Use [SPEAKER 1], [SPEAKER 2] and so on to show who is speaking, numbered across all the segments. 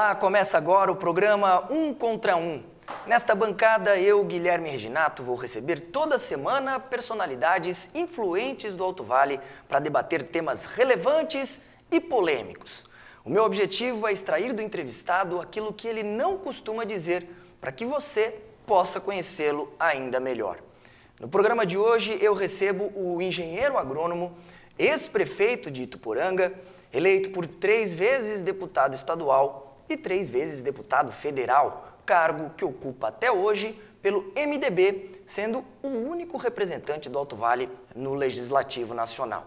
[SPEAKER 1] Olá, começa agora o programa Um Contra Um. Nesta bancada, eu, Guilherme Reginato, vou receber toda semana personalidades influentes do Alto Vale para debater temas relevantes e polêmicos. O meu objetivo é extrair do entrevistado aquilo que ele não costuma dizer, para que você possa conhecê-lo ainda melhor. No programa de hoje, eu recebo o engenheiro agrônomo, ex-prefeito de Ituporanga, eleito por 3 vezes deputado estadual e 3 vezes deputado federal, cargo que ocupa até hoje pelo MDB, sendo o único representante do Alto Vale no Legislativo Nacional.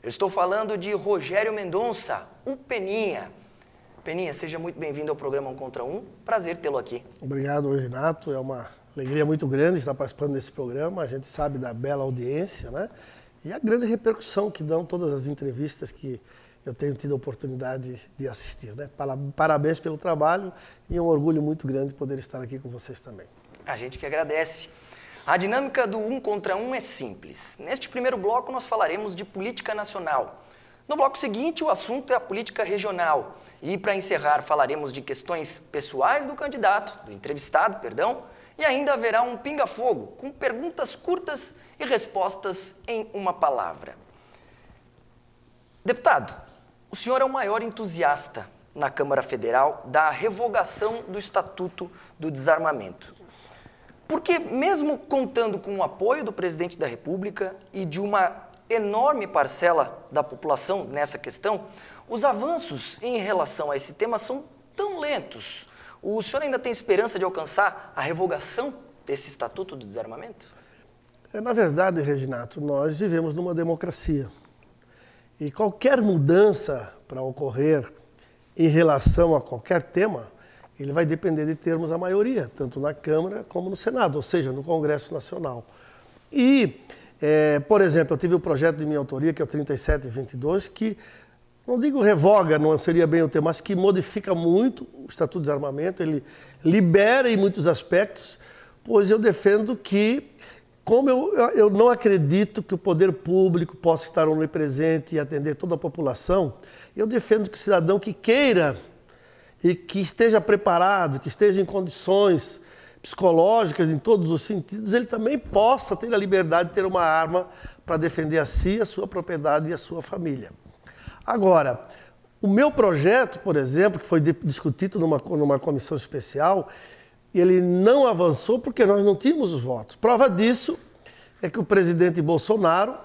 [SPEAKER 1] Eu estou falando de Rogério Mendonça, o Peninha. Peninha, seja muito bem-vindo ao programa Um Contra Um. Prazer tê-lo aqui.
[SPEAKER 2] Obrigado, Reginato. É uma alegria muito grande estar participando desse programa. A gente sabe da bela audiência, né? E a grande repercussão que dão todas as entrevistas que eu tenho tido a oportunidade de assistir, né? Parabéns pelo trabalho e um orgulho muito grande poder estar aqui com vocês também.
[SPEAKER 1] A gente que agradece. A dinâmica do Um Contra Um é simples. Neste primeiro bloco nós falaremos de política nacional. No bloco seguinte o assunto é a política regional. E para encerrar falaremos de questões pessoais do candidato, do entrevistado, perdão, e ainda haverá um pinga-fogo com perguntas curtas e respostas em uma palavra. Deputado, o senhor é o maior entusiasta na Câmara Federal da revogação do Estatuto do Desarmamento. Porque, mesmo contando com o apoio do presidente da República e de uma enorme parcela da população nessa questão, os avanços em relação a esse tema são tão lentos. O senhor ainda tem esperança de alcançar a revogação desse Estatuto do Desarmamento?
[SPEAKER 2] Na verdade, Reginato, nós vivemos numa democracia. E qualquer mudança para ocorrer em relação a qualquer tema, ele vai depender de termos a maioria, tanto na Câmara como no Senado, ou seja, no Congresso Nacional. E, por exemplo, eu tive um projeto de minha autoria, que é o 3722, que, não digo revoga, não seria bem o termo, mas que modifica muito o Estatuto de Desarmamento, ele libera em muitos aspectos, pois eu defendo que, como eu não acredito que o poder público possa estar onipresente e atender toda a população, eu defendo que o cidadão que queira e que esteja preparado, que esteja em condições psicológicas em todos os sentidos, ele também possa ter a liberdade de ter uma arma para defender a si, a sua propriedade e a sua família. Agora, o meu projeto, por exemplo, que foi discutido numa comissão especial, ele não avançou porque nós não tínhamos os votos. Prova disso é que o presidente Bolsonaro,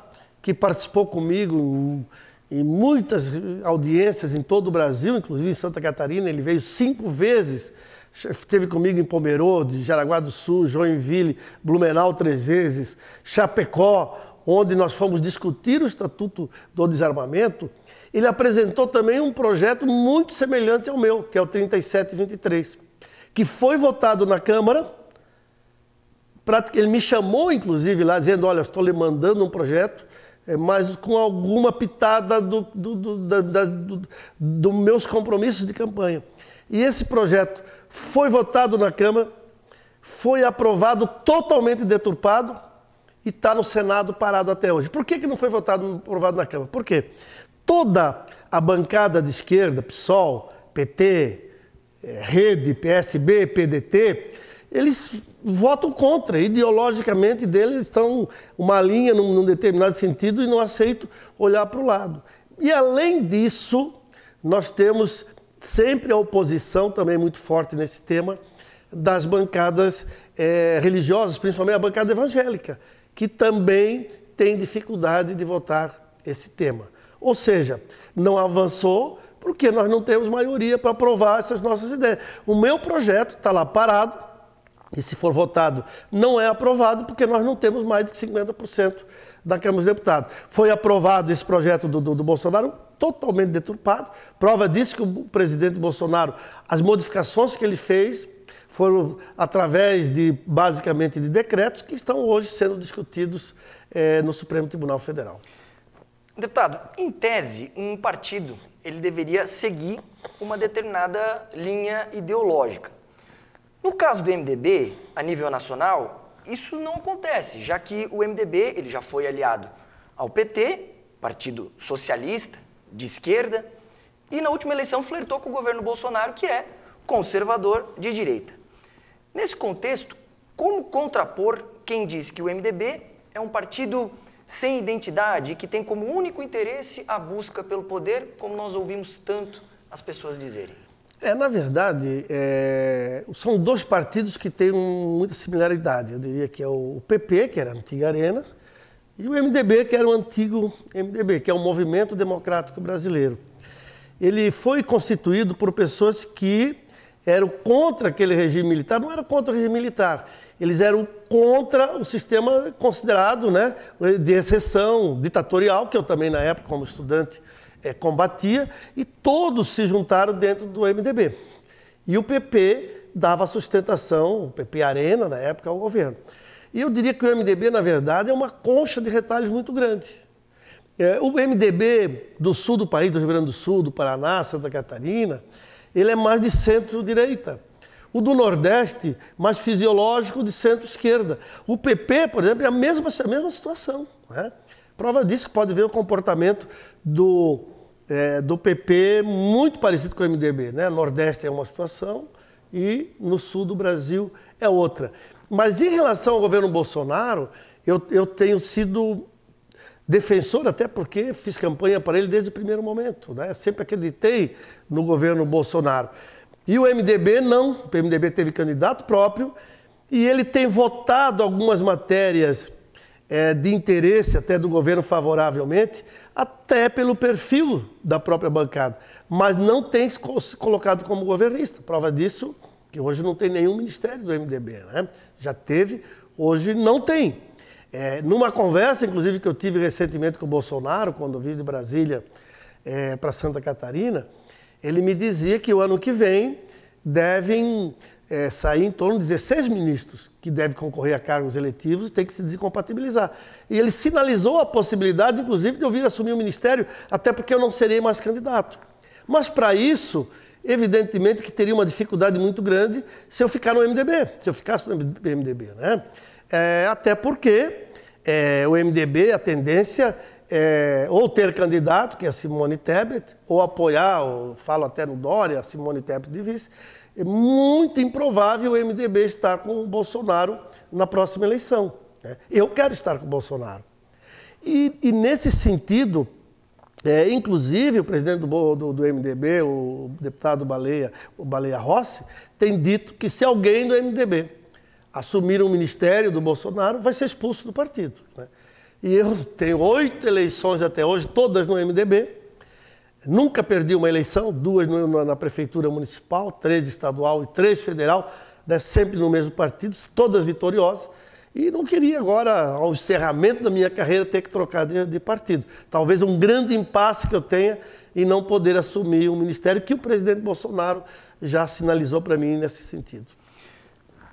[SPEAKER 2] que participou comigo em muitas audiências em todo o Brasil, inclusive em Santa Catarina, ele veio 5 vezes, esteve comigo em Pomerode, Jaraguá do Sul, Joinville, Blumenau 3 vezes, Chapecó, onde nós fomos discutir o Estatuto do Desarmamento. Ele apresentou também um projeto muito semelhante ao meu, que é o 3723, que foi votado na Câmara. Ele me chamou, inclusive, lá, dizendo, olha, eu estou lhe mandando um projeto, mas com alguma pitada dos meus compromissos de campanha. E esse projeto foi votado na Câmara, foi aprovado totalmente deturpado e está no Senado parado até hoje. Por que não foi aprovado na Câmara? Por quê? Toda a bancada de esquerda, PSOL, PT, Rede, PSB, PDT, eles votam contra. Ideologicamente deles estão uma linha num determinado sentido e não aceitam olhar para o lado. E além disso, nós temos sempre a oposição também muito forte nesse tema das bancadas religiosas, principalmente a bancada evangélica, que também tem dificuldade de votar esse tema. Ou seja, não avançou porque nós não temos maioria para aprovar essas nossas ideias. O meu projeto está lá parado e, se for votado, não é aprovado porque nós não temos mais de 50% da Câmara dos Deputados. Foi aprovado esse projeto do Bolsonaro totalmente deturpado. Prova disso que o presidente Bolsonaro, as modificações que ele fez foram através basicamente, de decretos que estão hoje sendo discutidos no Supremo Tribunal Federal.
[SPEAKER 1] Deputado, em tese, um partido ele deveria seguir uma determinada linha ideológica. No caso do MDB, a nível nacional, isso não acontece, já que o MDB ele já foi aliado ao PT, Partido Socialista, de esquerda, e na última eleição flertou com o governo Bolsonaro, que é conservador de direita. Nesse contexto, como contrapor quem diz que o MDB é um partido sem identidade e que tem como único interesse a busca pelo poder, como nós ouvimos tanto as pessoas dizerem?
[SPEAKER 2] Na verdade, são dois partidos que têm muita similaridade. Eu diria que é o PP, que era a antiga Arena, e o MDB, que era o antigo MDB, que é o Movimento Democrático Brasileiro. Ele foi constituído por pessoas que eram contra aquele regime militar, não eram contra o regime militar, eles eram contra o sistema considerado, né, de exceção ditatorial, que eu também na época, como estudante, combatia, e todos se juntaram dentro do MDB. E o PP dava sustentação, o PP Arena, na época, ao governo. E eu diria que o MDB, na verdade, é uma concha de retalhos muito grande. O MDB do sul do país, do Rio Grande do Sul, do Paraná, Santa Catarina, ele é mais de centro-direita. O do Nordeste, mais fisiológico, de centro-esquerda. O PP, por exemplo, é a mesma situação, né? Prova disso que pode ver o comportamento do PP muito parecido com o MDB, né? No Nordeste é uma situação e no sul do Brasil é outra. Mas em relação ao governo Bolsonaro, eu tenho sido defensor, até porque fiz campanha para ele desde o primeiro momento, né? Sempre acreditei no governo Bolsonaro. E o MDB não, o MDB teve candidato próprio e ele tem votado algumas matérias de interesse até do governo favoravelmente, até pelo perfil da própria bancada, mas não tem se colocado como governista. Prova disso que hoje não tem nenhum ministério do MDB, né? Já teve, hoje não tem. Numa conversa, inclusive, que eu tive recentemente com o Bolsonaro, quando eu vim de Brasília para Santa Catarina, ele me dizia que o ano que vem devem sair em torno de 16 ministros que devem concorrer a cargos eletivos e tem que se desincompatibilizar. E ele sinalizou a possibilidade, inclusive, de eu vir assumir o ministério, até porque eu não serei mais candidato. Mas, para isso, evidentemente que teria uma dificuldade muito grande se eu ficar no MDB, se eu ficasse no MDB, né? Até porque o MDB, a tendência é ou ter candidato, que é a Simone Tebet, ou apoiar, ou falo até no Dória, a Simone Tebet de vice. É muito improvável o MDB estar com o Bolsonaro na próxima eleição, né? Eu quero estar com o Bolsonaro. E nesse sentido, inclusive o presidente do MDB, o deputado Baleia Rossi, tem dito que se alguém do MDB assumir um ministério do Bolsonaro, vai ser expulso do partido, né? E eu tenho 8 eleições até hoje, todas no MDB. Nunca perdi uma eleição, 2 na prefeitura municipal, 3 estadual e 3 federal, né, sempre no mesmo partido, todas vitoriosas. E não queria agora, ao encerramento da minha carreira, ter que trocar de partido. Talvez um grande impasse que eu tenha em não poder assumir um ministério que o presidente Bolsonaro já sinalizou para mim nesse sentido.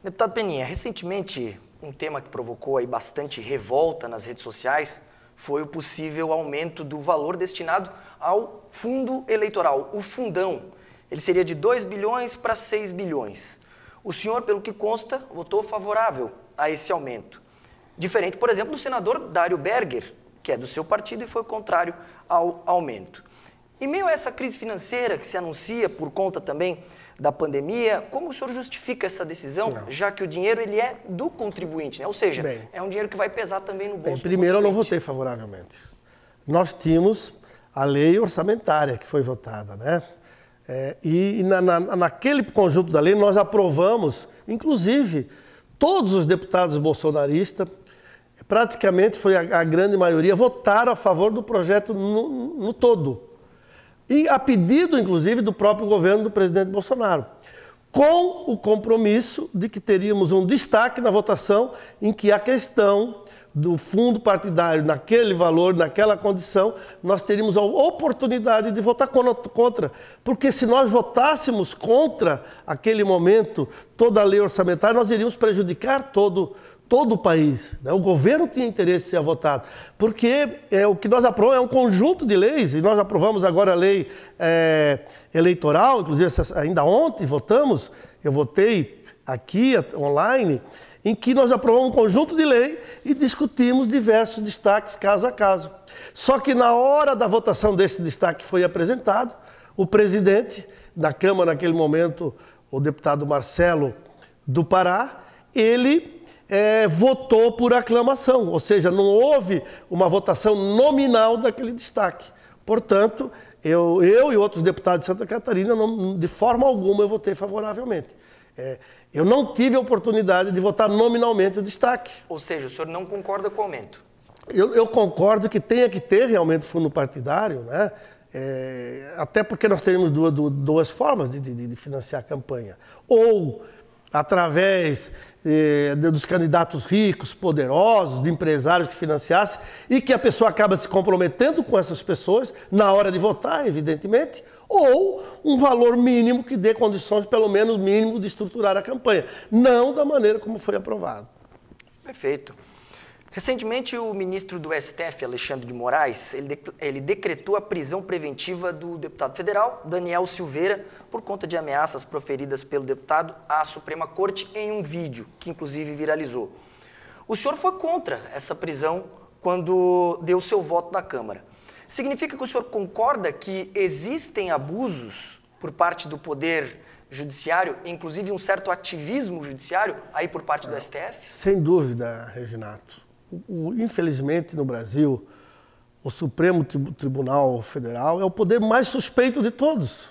[SPEAKER 1] Deputado Peninha, recentemente um tema que provocou aí bastante revolta nas redes sociais foi o possível aumento do valor destinado ao fundo eleitoral, o fundão. Ele seria de 2 bilhões para 6 bilhões. O senhor, pelo que consta, votou favorável a esse aumento. Diferente, por exemplo, do senador Dário Berger, que é do seu partido e foi contrário ao aumento. Em meio a essa crise financeira que se anuncia por conta também da pandemia, como o senhor justifica essa decisão, já que o dinheiro ele é do contribuinte, né? Ou seja, é um dinheiro que vai pesar também no bolso do
[SPEAKER 2] primeiro, eu não votei favoravelmente. Nós tínhamos a lei orçamentária que foi votada, né? Naquele conjunto da lei nós aprovamos, inclusive, todos os deputados bolsonaristas, praticamente foi a grande maioria, votaram a favor do projeto no todo. E a pedido, inclusive, do próprio governo do presidente Bolsonaro, com o compromisso de que teríamos um destaque na votação em que a questão do fundo partidário, naquele valor, naquela condição, nós teríamos a oportunidade de votar contra. Porque se nós votássemos contra aquele momento, toda a lei orçamentária, nós iríamos prejudicar todo o país, né? O governo tinha interesse em ser votado, porque o que nós aprovamos é um conjunto de leis, e nós aprovamos agora a lei eleitoral, inclusive ainda ontem votamos, eu votei aqui online, em que nós aprovamos um conjunto de lei e discutimos diversos destaques caso a caso. Só que na hora da votação desse destaque que foi apresentado, o presidente da Câmara naquele momento, o deputado Marcelo do Pará, ele votou por aclamação, ou seja, não houve uma votação nominal daquele destaque. Portanto, eu e outros deputados de Santa Catarina, de forma alguma, eu votei favoravelmente. Eu não tive a oportunidade de votar nominalmente o destaque.
[SPEAKER 1] Ou seja, o senhor não concorda com o aumento?
[SPEAKER 2] Eu concordo que tenha que ter realmente fundo partidário, né? Até porque nós teremos duas formas de financiar a campanha. Ou através dos candidatos ricos, poderosos, de empresários que financiassem, e que a pessoa acaba se comprometendo com essas pessoas na hora de votar, evidentemente, ou um valor mínimo que dê condições, pelo menos mínimo, de estruturar a campanha. Não da maneira como foi aprovado.
[SPEAKER 1] Perfeito. Recentemente, o ministro do STF, Alexandre de Moraes, ele decretou a prisão preventiva do deputado federal Daniel Silveira por conta de ameaças proferidas pelo deputado à Suprema Corte em um vídeo, que inclusive viralizou. O senhor foi contra essa prisão quando deu seu voto na Câmara. Significa que o senhor concorda que existem abusos por parte do Poder Judiciário, inclusive um certo ativismo judiciário aí por parte do STF?
[SPEAKER 2] Sem dúvida, Reginato. Infelizmente, no Brasil, o Supremo Tribunal Federal é o poder mais suspeito de todos.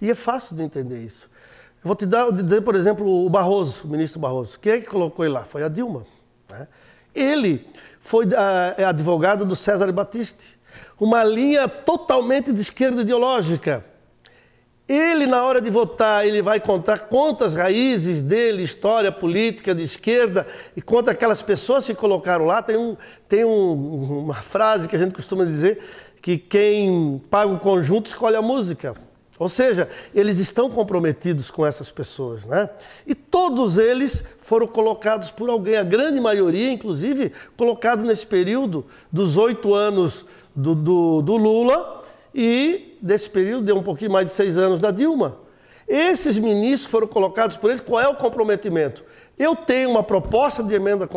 [SPEAKER 2] E é fácil de entender isso. Eu vou dizer, por exemplo, o Barroso, o ministro Barroso. Quem é que colocou ele lá? Foi a Dilma, né? Ele foi advogado do César Battisti, uma linha totalmente de esquerda ideológica. Ele, na hora de votar, ele vai contar quantas raízes dele, história política de esquerda, e conta aquelas pessoas que colocaram lá. Tem uma frase que a gente costuma dizer, que quem paga o conjunto escolhe a música. Ou seja, eles estão comprometidos com essas pessoas, né? E todos eles foram colocados por alguém, a grande maioria, inclusive, colocado nesse período dos 8 anos do Lula, e desse período deu um pouquinho mais de 6 anos da Dilma. Esses ministros foram colocados por eles. Qual é o comprometimento? Eu tenho uma proposta de emenda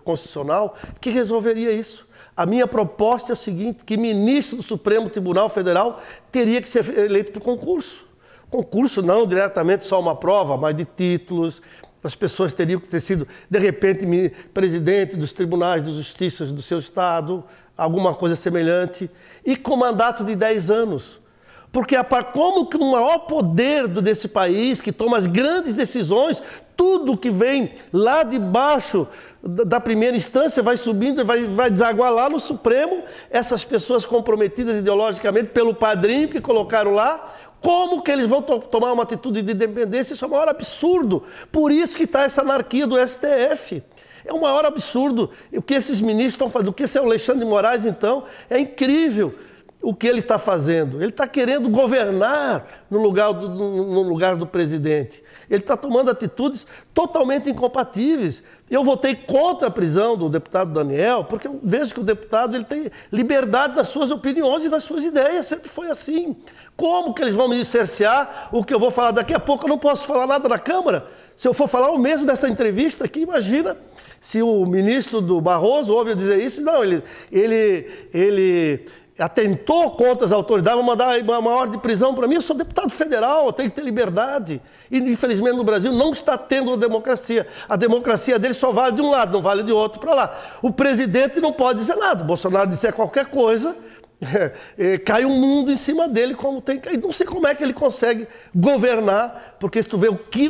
[SPEAKER 2] constitucional que resolveria isso. A minha proposta é o seguinte, que ministro do Supremo Tribunal Federal teria que ser eleito por concurso. Concurso não diretamente só uma prova, mas de títulos. As pessoas teriam que ter sido, de repente, presidente dos tribunais de justiça do seu estado, alguma coisa semelhante, e com mandato de 10 anos. Porque como que o maior poder desse país, que toma as grandes decisões, tudo que vem lá de baixo da primeira instância vai subindo e vai desaguar lá no Supremo, essas pessoas comprometidas ideologicamente pelo padrinho que colocaram lá, como que eles vão tomar uma atitude de independência? Isso é o maior absurdo. Por isso que está essa anarquia do STF. É o maior absurdo. O que esses ministros estão fazendo, o que esse Alexandre de Moraes, então, é incrível o que ele está fazendo. Ele está querendo governar no lugar do presidente. Ele está tomando atitudes totalmente incompatíveis. Eu votei contra a prisão do deputado Daniel, porque eu vejo que o deputado ele tem liberdade nas suas opiniões e nas suas ideias. Sempre foi assim. Como que eles vão me cercear o que eu vou falar? Daqui a pouco eu não posso falar nada na Câmara. Se eu for falar o mesmo dessa entrevista aqui, imagina se o ministro do Barroso ouve eu dizer isso. Não, ele atentou contra as autoridades, vão mandar uma ordem de prisão para mim. Eu sou deputado federal, eu tenho que ter liberdade. E, infelizmente, no Brasil não está tendo a democracia. A democracia dele só vale de um lado, não vale de outro para lá. O presidente não pode dizer nada. O Bolsonaro disser qualquer coisa, cai um mundo em cima dele, como tem que. Não sei como é que ele consegue governar, porque se tu vê o que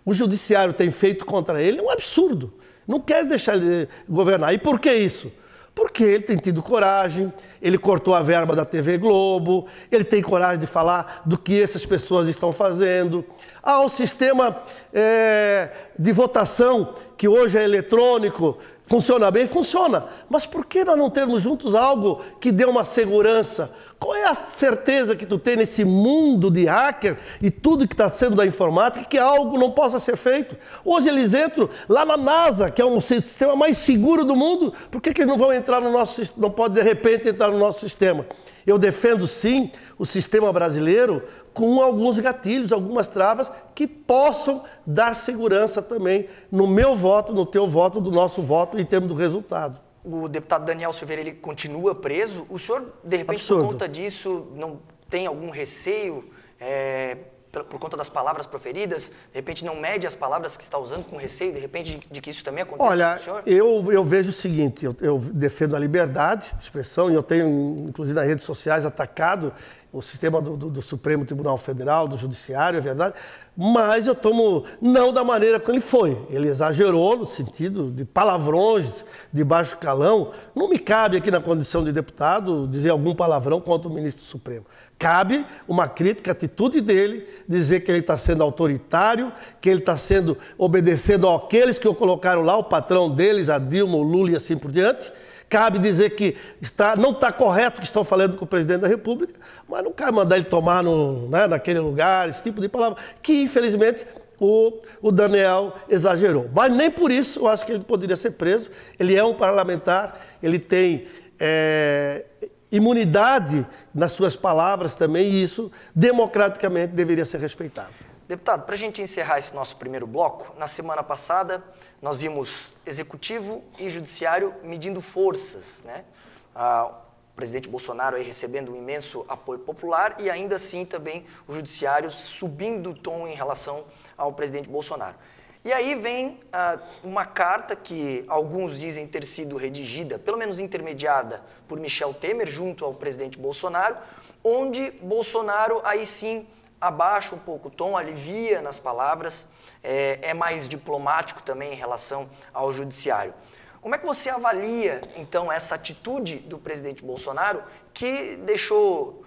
[SPEAKER 2] o judiciário tem feito contra ele, é um absurdo. Não quer deixar ele governar. E por que isso? Porque ele tem tido coragem, ele cortou a verba da TV Globo, ele tem coragem de falar do que essas pessoas estão fazendo. O sistema de votação, que hoje é eletrônico, funciona bem? Funciona. Mas por que nós não termos juntos algo que dê uma segurança? Qual é a certeza que tu tem nesse mundo de hacker e tudo que está sendo da informática que algo não possa ser feito? Hoje eles entram lá na NASA, que é um sistema mais seguro do mundo. Por que eles não vão entrar no nosso sistema? Não pode de repente entrar no nosso sistema? Eu defendo sim o sistema brasileiro com alguns gatilhos, algumas travas que possam dar segurança também no meu voto, no teu voto, do nosso voto em termos do resultado.
[SPEAKER 1] O deputado Daniel Silveira, ele continua preso. O senhor, de repente,
[SPEAKER 2] Absurdo.
[SPEAKER 1] por conta disso, não tem algum receio por conta das palavras proferidas, de repente não mede as palavras que está usando com receio, de repente, de que isso também aconteça com o senhor?
[SPEAKER 2] Olha, eu vejo o seguinte, eu defendo a liberdade de expressão e eu tenho, inclusive nas redes sociais, atacado o sistema do Supremo Tribunal Federal, do Judiciário, é verdade, mas eu tomo não da maneira como ele foi. Ele exagerou no sentido de palavrões de baixo calão. Não me cabe aqui na condição de deputado dizer algum palavrão contra o ministro do Supremo. Cabe uma crítica à atitude dele, dizer que ele está sendo autoritário, que ele está obedecendo àqueles que o colocaram lá, o patrão deles, a Dilma, o Lula e assim por diante. Cabe dizer que não está correto que estão falando com o presidente da República, mas não cabe mandar ele tomar naquele lugar, esse tipo de palavra, que infelizmente o Daniel exagerou. Mas nem por isso eu acho que ele poderia ser preso. Ele é um parlamentar, ele tem imunidade nas suas palavras também, e isso democraticamente deveria ser respeitado.
[SPEAKER 1] Deputado, para a gente encerrar esse nosso primeiro bloco, na semana passada nós vimos Executivo e Judiciário medindo forças, né? O presidente Bolsonaro aí recebendo um imenso apoio popular e ainda assim também o Judiciário subindo o tom em relação ao presidente Bolsonaro. E aí vem uma carta que alguns dizem ter sido redigida, pelo menos intermediada, por Michel Temer junto ao presidente Bolsonaro, onde Bolsonaro aí sim abaixa um pouco o tom, alivia nas palavras, é mais diplomático também em relação ao judiciário. Como é que você avalia, então, essa atitude do presidente Bolsonaro que deixou,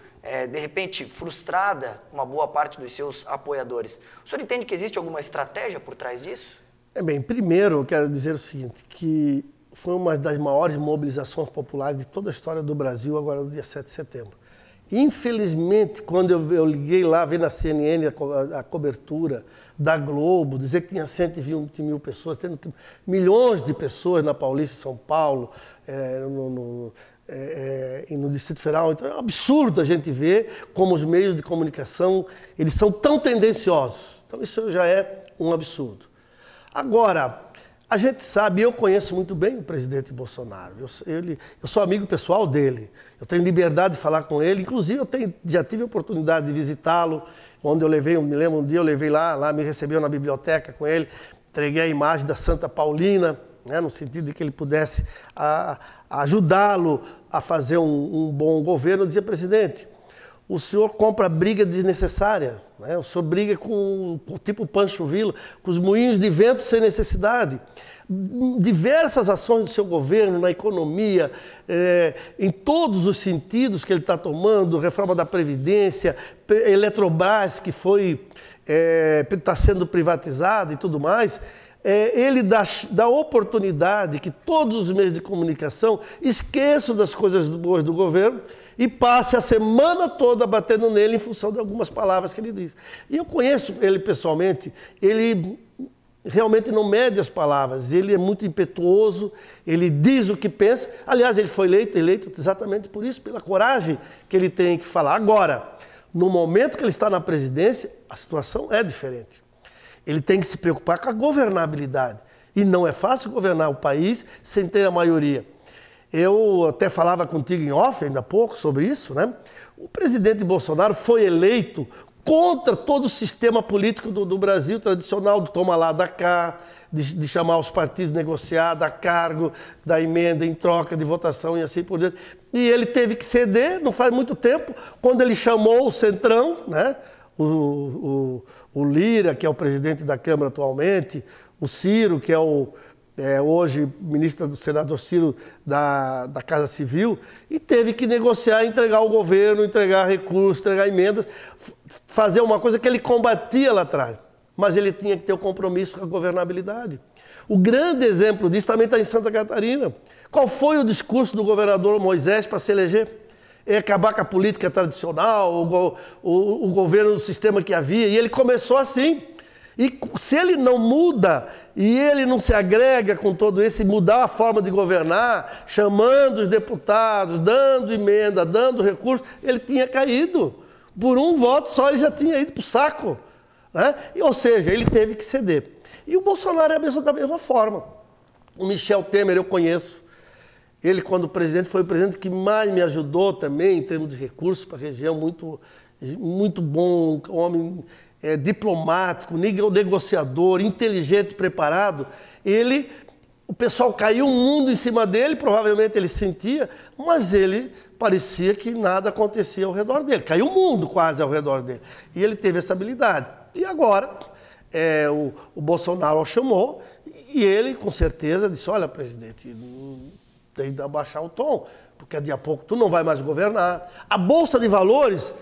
[SPEAKER 1] de repente, frustrada uma boa parte dos seus apoiadores? O senhor entende que existe alguma estratégia por trás disso?
[SPEAKER 2] Bem, primeiro eu quero dizer o seguinte, que foi uma das maiores mobilizações populares de toda a história do Brasil, agora no dia 7 de setembro. Infelizmente, quando eu liguei lá, vi na CNN a cobertura da Globo, dizer que tinha 120 mil pessoas, tendo milhões de pessoas na Paulista, São Paulo, e no Distrito Federal. Então é um absurdo a gente ver como os meios de comunicação eles são tão tendenciosos. Então isso já é um absurdo. Agora, a gente sabe, eu conheço muito bem o presidente Bolsonaro, eu sou amigo pessoal dele, eu tenho liberdade de falar com ele, inclusive já tive a oportunidade de visitá-lo, onde me lembro um dia eu levei lá me recebeu na biblioteca com ele, entreguei a imagem da Santa Paulina, né, no sentido de que ele pudesse ajudá-lo a fazer um bom governo. Eu dizia, presidente, o senhor compra briga desnecessária, né? O senhor briga com tipo Pancho Villa, com os moinhos de vento sem necessidade. Diversas ações do seu governo na economia, em todos os sentidos que ele está tomando, reforma da Previdência, Eletrobras, que está sendo privatizada e tudo mais, ele dá oportunidade que todos os meios de comunicação esqueçam das coisas boas do governo e passe a semana toda batendo nele em função de algumas palavras que ele diz. E eu conheço ele pessoalmente, ele realmente não mede as palavras, ele é muito impetuoso, ele diz o que pensa. Aliás, ele foi eleito exatamente por isso, pela coragem que ele tem que falar. Agora, no momento que ele está na presidência, a situação é diferente. Ele tem que se preocupar com a governabilidade. E não é fácil governar o país sem ter a maioria. Eu até falava contigo em off ainda há pouco sobre isso, né? O presidente Bolsonaro foi eleito contra todo o sistema político do Brasil tradicional, do toma lá, da cá, de chamar os partidos, negociar, dar cargo, dar emenda em troca de votação e assim por diante. E ele teve que ceder, não faz muito tempo, quando ele chamou o Centrão, né? O Lira, que é o presidente da Câmara atualmente, o Ciro, que é hoje ministro do senador Ciro da Casa Civil, e teve que negociar, entregar o governo, entregar recursos, entregar emendas, fazer uma coisa que ele combatia lá atrás. Mas ele tinha que ter o compromisso com a governabilidade. O grande exemplo disso também está em Santa Catarina. Qual foi o discurso do governador Moisés para se eleger? É acabar com a política tradicional, o governo do sistema que havia, e ele começou assim. E se ele não muda e ele não se agrega com todo esse, mudar a forma de governar, chamando os deputados, dando emenda, dando recursos, ele tinha caído. Por um voto só ele já tinha ido para o saco, né? Ou seja, ele teve que ceder. E o Bolsonaro é da mesma forma. O Michel Temer eu conheço. Ele, quando presidente, foi o presidente que mais me ajudou também em termos de recursos para a região, muito, muito bom, homem diplomático, negociador, inteligente, preparado, o pessoal caiu um mundo em cima dele, provavelmente ele sentia, mas ele parecia que nada acontecia ao redor dele. Caiu um mundo quase ao redor dele. E ele teve essa habilidade. E agora, o Bolsonaro o chamou e ele, com certeza, disse, olha, presidente, tem que abaixar o tom, porque daqui a pouco tu não vai mais governar. A Bolsa de Valores,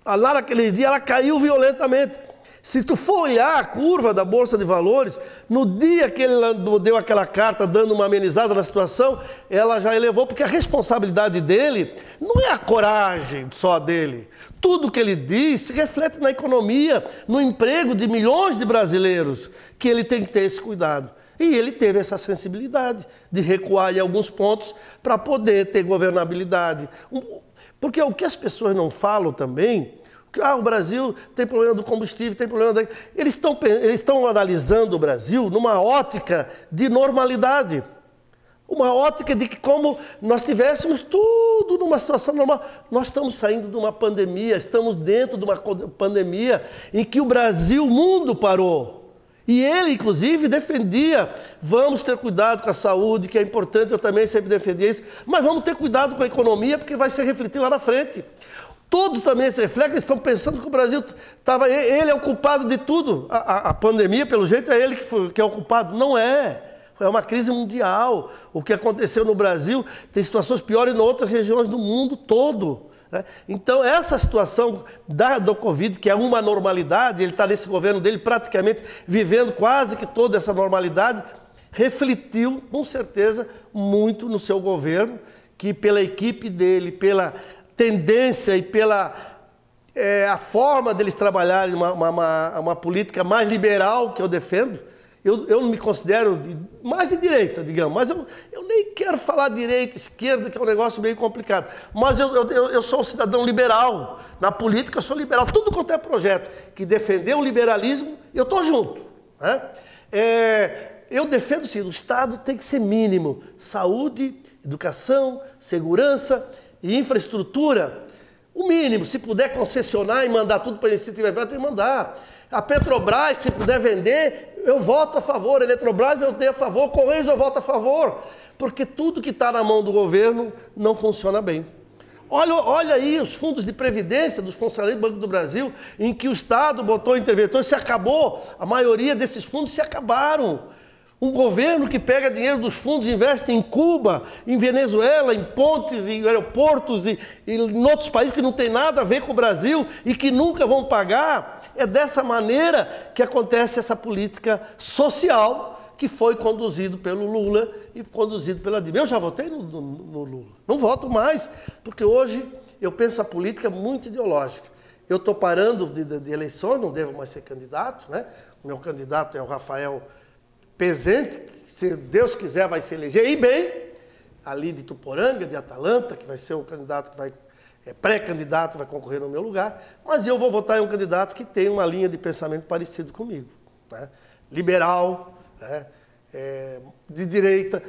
[SPEAKER 2] lá naqueles dias, ela caiu violentamente. Se tu for olhar a curva da Bolsa de Valores, no dia que ele deu aquela carta dando uma amenizada na situação, ela já elevou, porque a responsabilidade dele não é a coragem só dele. Tudo que ele diz se reflete na economia, no emprego de milhões de brasileiros, que ele tem que ter esse cuidado. E ele teve essa sensibilidade de recuar em alguns pontos para poder ter governabilidade. Porque o que as pessoas não falam também, o Brasil tem problema do combustível, tem problema Eles estão analisando o Brasil numa ótica de normalidade. Uma ótica de que como nós tivéssemos tudo numa situação normal. Nós estamos saindo de uma pandemia, estamos dentro de uma pandemia em que o Brasil, o mundo parou. E ele, inclusive, defendia, vamos ter cuidado com a saúde, que é importante, eu também sempre defendia isso, mas vamos ter cuidado com a economia, porque vai se refletir lá na frente. Todos também se refletem, eles estão pensando que o Brasil estava... Ele é o culpado de tudo. A pandemia, pelo jeito, é ele que é o culpado. Não é. É uma crise mundial. O que aconteceu no Brasil tem situações piores em outras regiões do mundo todo. Né? Então, essa situação do Covid, que é uma normalidade, ele está nesse governo dele praticamente vivendo quase que toda essa normalidade, refletiu, com certeza, muito no seu governo, que pela equipe dele, pela tendência e pela a forma deles trabalharem uma política mais liberal que eu defendo. Eu não me considero mais de direita, digamos, mas eu nem quero falar direita, esquerda, que é um negócio meio complicado. Mas eu sou um cidadão liberal. Na política eu sou liberal. Tudo quanto é projeto que defender o liberalismo, eu estou junto. Né? Eu defendo sim, o Estado tem que ser mínimo. Saúde, educação, segurança e infraestrutura. O mínimo, se puder concessionar e mandar tudo para a iniciativa privada, tem que mandar. A Petrobras, se puder vender, eu voto a favor. A Eletrobras, eu dei a favor. Correios, eu voto a favor. Porque tudo que está na mão do governo não funciona bem. Olha aí os fundos de previdência dos funcionários do Banco do Brasil, em que o Estado botou interventor, se acabou. A maioria desses fundos se acabaram. Um governo que pega dinheiro dos fundos e investe em Cuba, em Venezuela, em pontes, em aeroportos e em outros países que não tem nada a ver com o Brasil e que nunca vão pagar. É dessa maneira que acontece essa política social que foi conduzido pelo Lula e conduzido pela Dilma. Eu já votei no Lula. Não voto mais, porque hoje eu penso a política muito ideológica. Eu estou parando de eleições, não devo mais ser candidato, né? O meu candidato é o Rafael Pezente, se Deus quiser vai se eleger, e bem, ali de Tuporanga, de Atalanta, que vai ser o candidato que vai, pré-candidato, vai concorrer no meu lugar, mas eu vou votar em um candidato que tem uma linha de pensamento parecido comigo. Né? Liberal, né? De direita,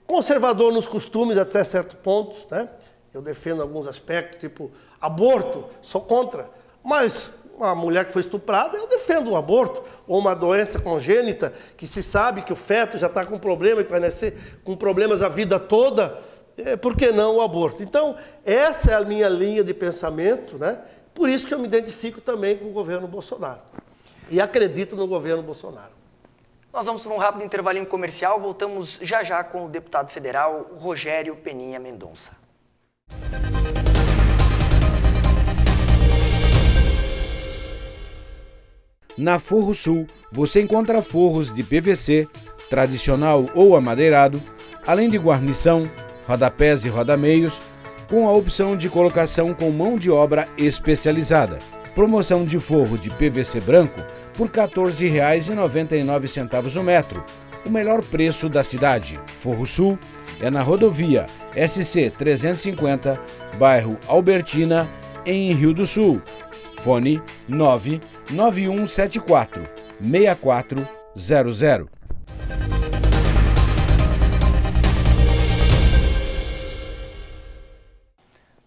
[SPEAKER 2] conservador nos costumes até certo ponto, né? Eu defendo alguns aspectos, tipo aborto, sou contra, mas uma mulher que foi estuprada, eu defendo o aborto, ou uma doença congênita, que se sabe que o feto já está com problema e vai nascer com problemas a vida toda, por que não o aborto? Então, essa é a minha linha de pensamento, né? Por isso que eu me identifico também com o governo Bolsonaro. E acredito no governo Bolsonaro.
[SPEAKER 1] Nós vamos para um rápido intervalinho comercial, voltamos já com o deputado federal Rogério Peninha Mendonça.
[SPEAKER 3] Na Forro Sul, você encontra forros de PVC, tradicional ou amadeirado, além de guarnição, rodapés e rodameios, com a opção de colocação com mão de obra especializada. Promoção de forro de PVC branco por R$ 14,99 o metro, o melhor preço da cidade. Forro Sul é na rodovia SC 350, bairro Albertina, em Rio do Sul. Fone 99174-6400.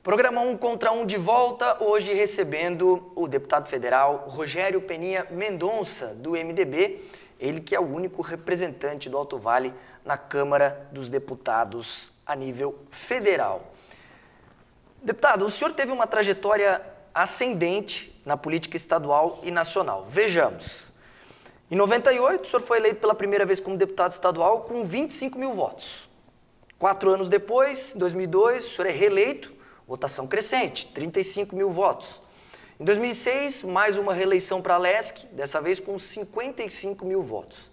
[SPEAKER 1] Programa programa Um Contra Um de volta, hoje recebendo o deputado federal Rogério Peninha Mendonça, do MDB, ele que é o único representante do Alto Vale na Câmara dos Deputados a nível federal. Deputado, o senhor teve uma trajetória ascendente na política estadual e nacional. Vejamos. Em 98, o senhor foi eleito pela primeira vez como deputado estadual com 25 mil votos. 4 anos depois, em 2002, o senhor é reeleito, votação crescente, 35 mil votos. Em 2006, mais uma reeleição para a LESC, dessa vez com 55 mil votos.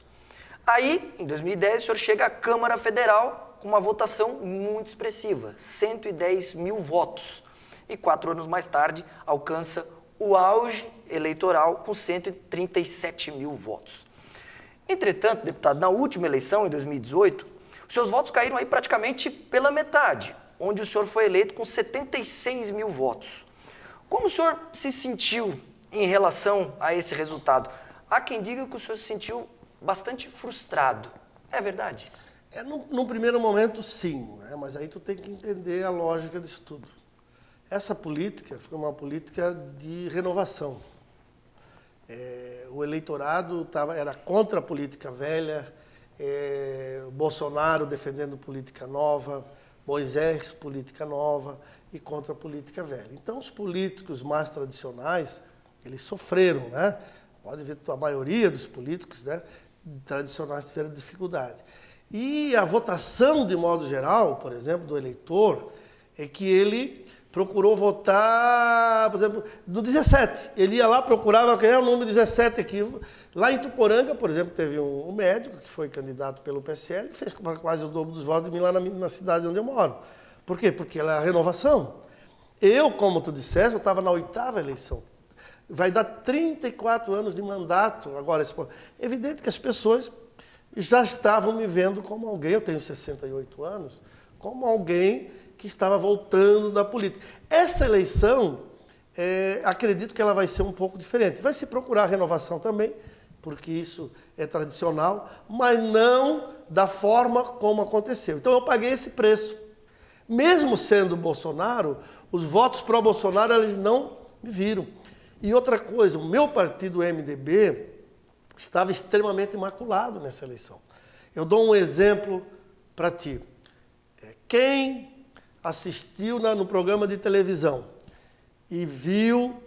[SPEAKER 1] Aí, em 2010, o senhor chega à Câmara Federal com uma votação muito expressiva, 110 mil votos. E 4 anos mais tarde, alcança o auge eleitoral com 137 mil votos. Entretanto, deputado, na última eleição, em 2018, os seus votos caíram aí praticamente pela metade, onde o senhor foi eleito com 76 mil votos. Como o senhor se sentiu em relação a esse resultado? Há quem diga que o senhor se sentiu bastante frustrado. É verdade?
[SPEAKER 2] Num primeiro momento, sim, né? Mas aí tu tem que entender a lógica disso tudo. Essa política foi uma política de renovação. O eleitorado era contra a política velha, Bolsonaro defendendo política nova, Moisés política nova e contra a política velha. Então, os políticos mais tradicionais, eles sofreram, né? Pode ver que a maioria dos políticos, né, tradicionais tiveram dificuldade. E a votação, de modo geral, por exemplo, do eleitor, é que ele procurou votar, por exemplo, do 17. Ele ia lá, procurava quem é o número 17 aqui. Lá em Tuporanga, por exemplo, teve um médico que foi candidato pelo PSL e fez quase o dobro dos votos de mim lá na cidade onde eu moro. Por quê? Porque ela é a renovação. Eu, como tu disseste, eu estava na 8ª eleição. Vai dar 34 anos de mandato agora. É evidente que as pessoas já estavam me vendo como alguém, eu tenho 68 anos, como alguém que estava voltando da política. Essa eleição, acredito que ela vai ser um pouco diferente. Vai se procurar renovação também, porque isso é tradicional, mas não da forma como aconteceu. Então eu paguei esse preço. Mesmo sendo Bolsonaro, os votos pró-Bolsonaro eles não me viram. E outra coisa, o meu partido, o MDB, estava extremamente imaculado nessa eleição. Eu dou um exemplo para ti. Quem assistiu no programa de televisão e viu,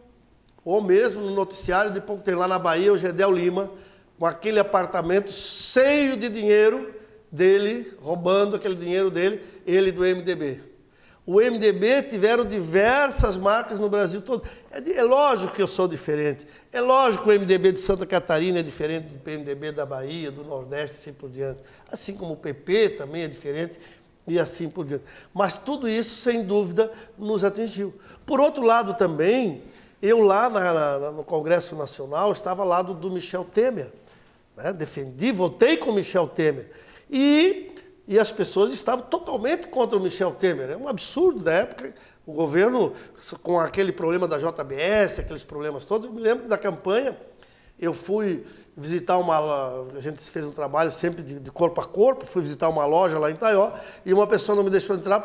[SPEAKER 2] ou mesmo no noticiário, depois tem lá na Bahia o Gedel Lima, com aquele apartamento cheio de dinheiro dele, roubando aquele dinheiro dele, ele do MDB. O MDB tiveram diversas marcas no Brasil todo. É lógico que eu sou diferente. É lógico que o MDB de Santa Catarina é diferente do MDB da Bahia, do Nordeste e assim por diante. Assim como o PP também é diferente e assim por diante. Mas tudo isso, sem dúvida, nos atingiu. Por outro lado também, eu lá no Congresso Nacional estava ao lado do Michel Temer. Né? Defendi, votei com o Michel Temer. E as pessoas estavam totalmente contra o Michel Temer. É um absurdo da época, o governo, com aquele problema da JBS, aqueles problemas todos. Eu me lembro da campanha, eu fui visitar a gente fez um trabalho sempre de corpo a corpo, fui visitar uma loja lá em Itaió, e uma pessoa não me deixou entrar,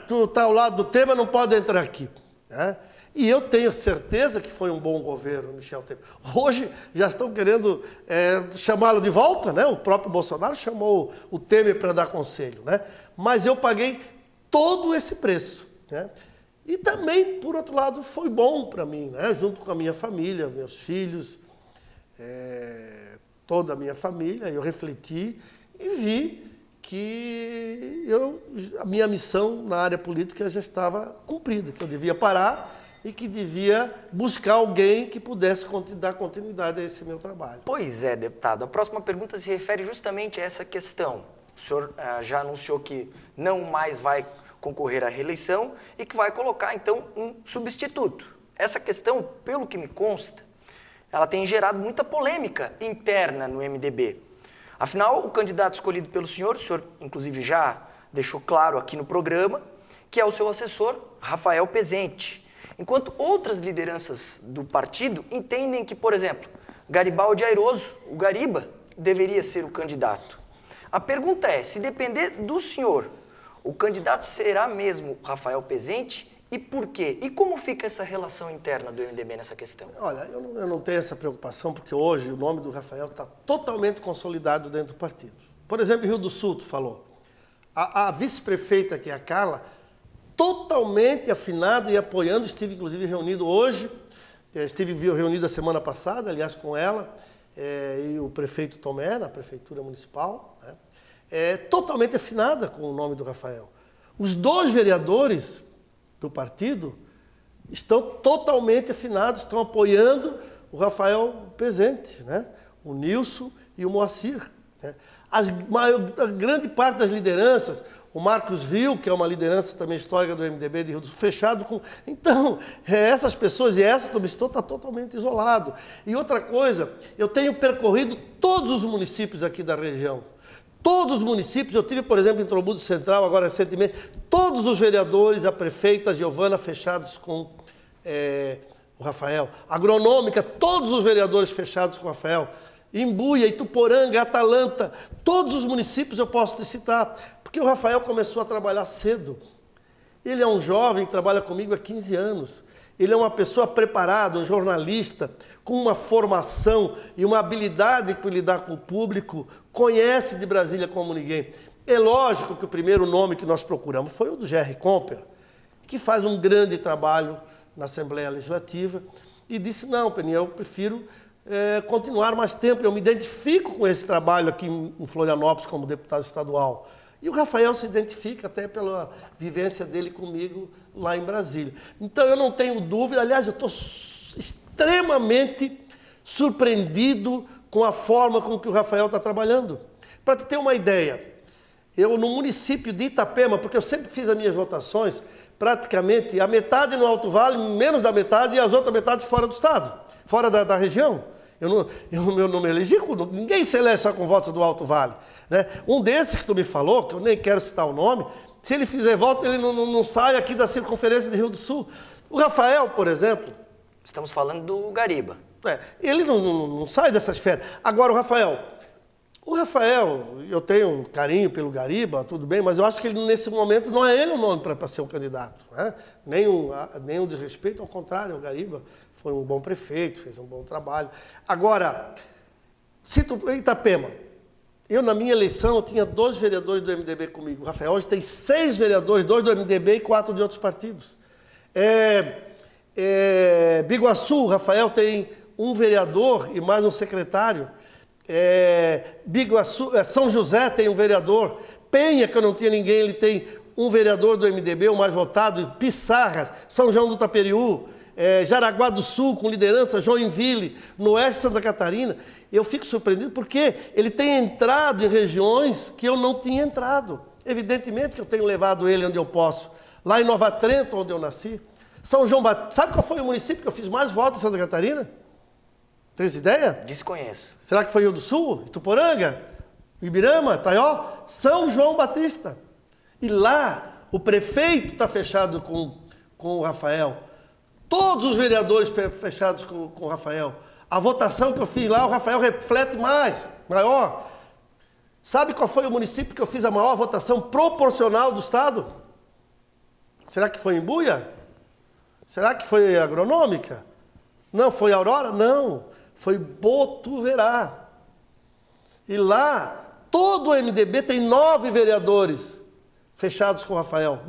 [SPEAKER 2] tu está ao lado do Temer, não pode entrar aqui. Né? E eu tenho certeza que foi um bom governo, Michel Temer. Hoje já estão querendo chamá-lo de volta, né? O próprio Bolsonaro chamou o Temer para dar conselho, né? Mas eu paguei todo esse preço, né? E também, por outro lado, foi bom para mim, né? Junto com a minha família, meus filhos, toda a minha família, eu refleti e vi que a minha missão na área política já estava cumprida, que eu devia parar e que devia buscar alguém que pudesse dar continuidade a esse meu trabalho.
[SPEAKER 1] Pois é, deputado. A próxima pergunta se refere justamente a essa questão. O senhor já anunciou que não mais vai concorrer à reeleição e que vai colocar, então, um substituto. Essa questão, pelo que me consta, ela tem gerado muita polêmica interna no MDB. Afinal, o candidato escolhido pelo senhor, o senhor, inclusive, já deixou claro aqui no programa, que é o seu assessor, Rafael Pezente. Enquanto outras lideranças do partido entendem que, por exemplo, Garibaldi Airoso, o Gariba, deveria ser o candidato. A pergunta é, se depender do senhor, o candidato será mesmo Rafael Pezente E por quê? E como fica essa relação interna do MDB nessa questão?
[SPEAKER 2] Olha, eu não tenho essa preocupação, porque hoje o nome do Rafael está totalmente consolidado dentro do partido. Por exemplo, em Rio do Sul, tu falou. A vice-prefeita, que é a Carla, totalmente afinada e apoiando, estive inclusive reunido hoje, estive reunido a semana passada, aliás, com ela, e o prefeito Tomé, na prefeitura municipal, né, totalmente afinada com o nome do Rafael. Os dois vereadores do partido estão totalmente afinados, estão apoiando o Rafael presente, né? O Nilson e o Moacir. Né? A grande parte das lideranças, o Marcos Vil, que é uma liderança também histórica do MDB de Rio do Sul, fechado com... Então, essas pessoas e essa também está totalmente isolado. E outra coisa, eu tenho percorrido todos os municípios aqui da região. Todos os municípios, eu tive, por exemplo, em Trombudo Central, agora recentemente, todos os vereadores, a prefeita Giovana, fechados com o Rafael. Agronômica, todos os vereadores fechados com o Rafael. Imbuia, Ituporanga, Atalanta, todos os municípios eu posso te citar, porque o Rafael começou a trabalhar cedo. Ele é um jovem que trabalha comigo há 15 anos. Ele é uma pessoa preparada, um jornalista, com uma formação e uma habilidade para lidar com o público, conhece de Brasília como ninguém. É lógico que o primeiro nome que nós procuramos foi o do Gerry Comper, que faz um grande trabalho na Assembleia Legislativa, e disse, não, Peninha, eu prefiro continuar mais tempo, eu me identifico com esse trabalho aqui em Florianópolis como deputado estadual. E o Rafael se identifica até pela vivência dele comigo lá em Brasília. Então eu não tenho dúvida, aliás, eu estou extremamente surpreendido com a forma com que o Rafael está trabalhando. Para te ter uma ideia, eu no município de Itapema, porque eu sempre fiz as minhas votações, praticamente a metade no Alto Vale, menos da metade, e as outras metades fora do estado, fora da região. Eu não me elegi, ninguém se elege só com votos do Alto Vale. Né? Um desses que tu me falou, que eu nem quero citar o nome, se ele fizer voto, ele não sai aqui da circunferência de Rio do Sul. O Rafael, por exemplo...
[SPEAKER 1] Estamos falando do Gariba.
[SPEAKER 2] Ele não sai dessa esfera. Agora, o Rafael, eu tenho um carinho pelo Gariba, tudo bem, mas eu acho que ele, nesse momento, não é ele o nome para ser um candidato. Né? Nem um desrespeito, ao contrário, o Gariba foi um bom prefeito, fez um bom trabalho. Agora, Itapema, eu na minha eleição eu tinha 2 vereadores do MDB comigo. O Rafael hoje tem 6 vereadores, 2 do MDB e 4 de outros partidos. Biguaçu, o Rafael tem 1 vereador e mais um secretário. São José tem 1 vereador. Penha, que eu não tinha ninguém, ele tem 1 vereador do MDB, o mais votado. Pissarra, São João do Taperiú, Jaraguá do Sul, com liderança, Joinville, no oeste de Santa Catarina. Eu fico surpreendido porque ele tem entrado em regiões que eu não tinha entrado. Evidentemente que eu tenho levado ele onde eu posso. Lá em Nova Trento, onde eu nasci. São João Batista. Sabe qual foi o município que eu fiz mais votos em Santa Catarina? Tem essa ideia?
[SPEAKER 1] Desconheço.
[SPEAKER 2] Será que foi Rio do Sul? Ituporanga? Ibirama? Taió? São João Batista. E lá, o prefeito está fechado com o Rafael. Todos os vereadores fechados com o Rafael. A votação que eu fiz lá, o Rafael reflete maior. Sabe qual foi o município que eu fiz a maior votação proporcional do estado? Será que foi Imbuia? Será que foi Agronômica? Não, foi Aurora? Não, foi Botuverá. E lá, todo o MDB tem 9 vereadores fechados com o Rafael.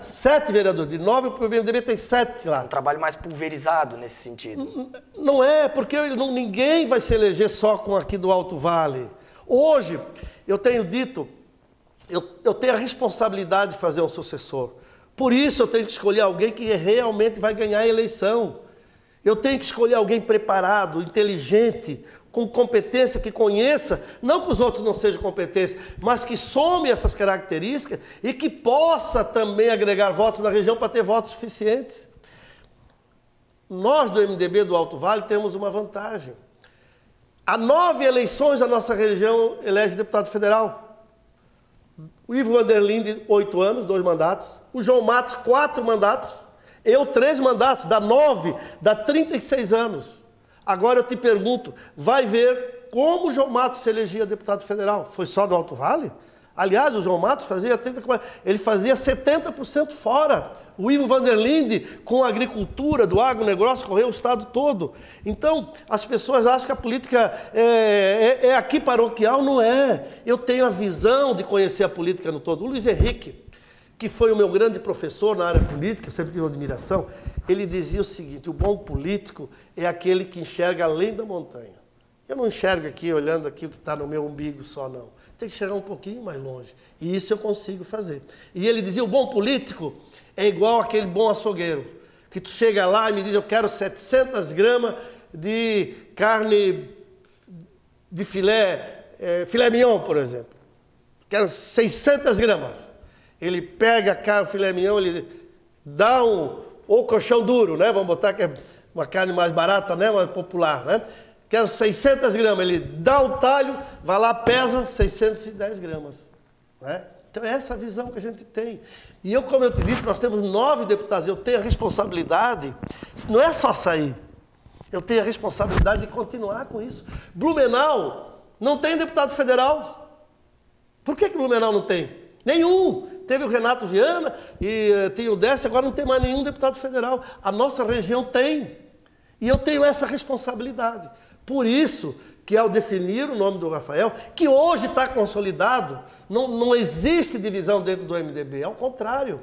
[SPEAKER 2] 7 vereadores. De 9, o MDB tem 7 lá.
[SPEAKER 1] Um trabalho mais pulverizado nesse sentido.
[SPEAKER 2] Não é, porque ninguém vai se eleger só com aqui do Alto Vale. Hoje, eu tenho dito, eu tenho a responsabilidade de fazer um sucessor. Por isso eu tenho que escolher alguém que realmente vai ganhar a eleição. Eu tenho que escolher alguém preparado, inteligente, com competência, que conheça, não que os outros não sejam competentes, mas que some essas características e que possa também agregar votos na região para ter votos suficientes. Nós do MDB do Alto Vale temos uma vantagem. Há 9 eleições a nossa região elege deputado federal. O Ivo Vanderlinde, 8 anos, 2 mandatos. O João Matos, 4 mandatos. Eu, 3 mandatos, dá 9, dá 36 anos. Agora eu te pergunto, vai ver como o João Matos se elegia deputado federal? Foi só no Alto Vale? Aliás, o João Matos fazia 30%, ele fazia 70% fora. O Ivo Vanderlinde, com a agricultura do agronegócio, correu o estado todo. Então, as pessoas acham que a política é aqui paroquial, não é. Eu tenho a visão de conhecer a política no todo. O Luiz Henrique, que foi o meu grande professor na área política, eu sempre tive uma admiração, ele dizia o seguinte: o bom político é aquele que enxerga além da montanha. Eu não enxergo aqui, olhando aqui o que está no meu umbigo só, não. Tem que chegar um pouquinho mais longe. E isso eu consigo fazer. E ele dizia: o bom político é igual aquele bom açougueiro, que tu chega lá e me diz: eu quero 700 gramas de carne de filé mignon, por exemplo. Quero 600 gramas. Ele pega a carne, filé mignon, ele dá ou colchão duro, né? Vamos botar que é uma carne mais barata, né? Mais popular, né? Quero 600 gramas. Ele dá o talho, vai lá, pesa 610 gramas. Né? Então é essa a visão que a gente tem. E eu, como eu te disse, nós temos 9 deputados. Eu tenho a responsabilidade, não é só sair. Eu tenho a responsabilidade de continuar com isso. Blumenau não tem deputado federal. Por que Blumenau não tem? Nenhum. Teve o Renato Viana e tem o Décio, agora não tem mais nenhum deputado federal. A nossa região tem. E eu tenho essa responsabilidade. Por isso que ao definir o nome do Rafael, que hoje está consolidado, não existe divisão dentro do MDB, ao contrário.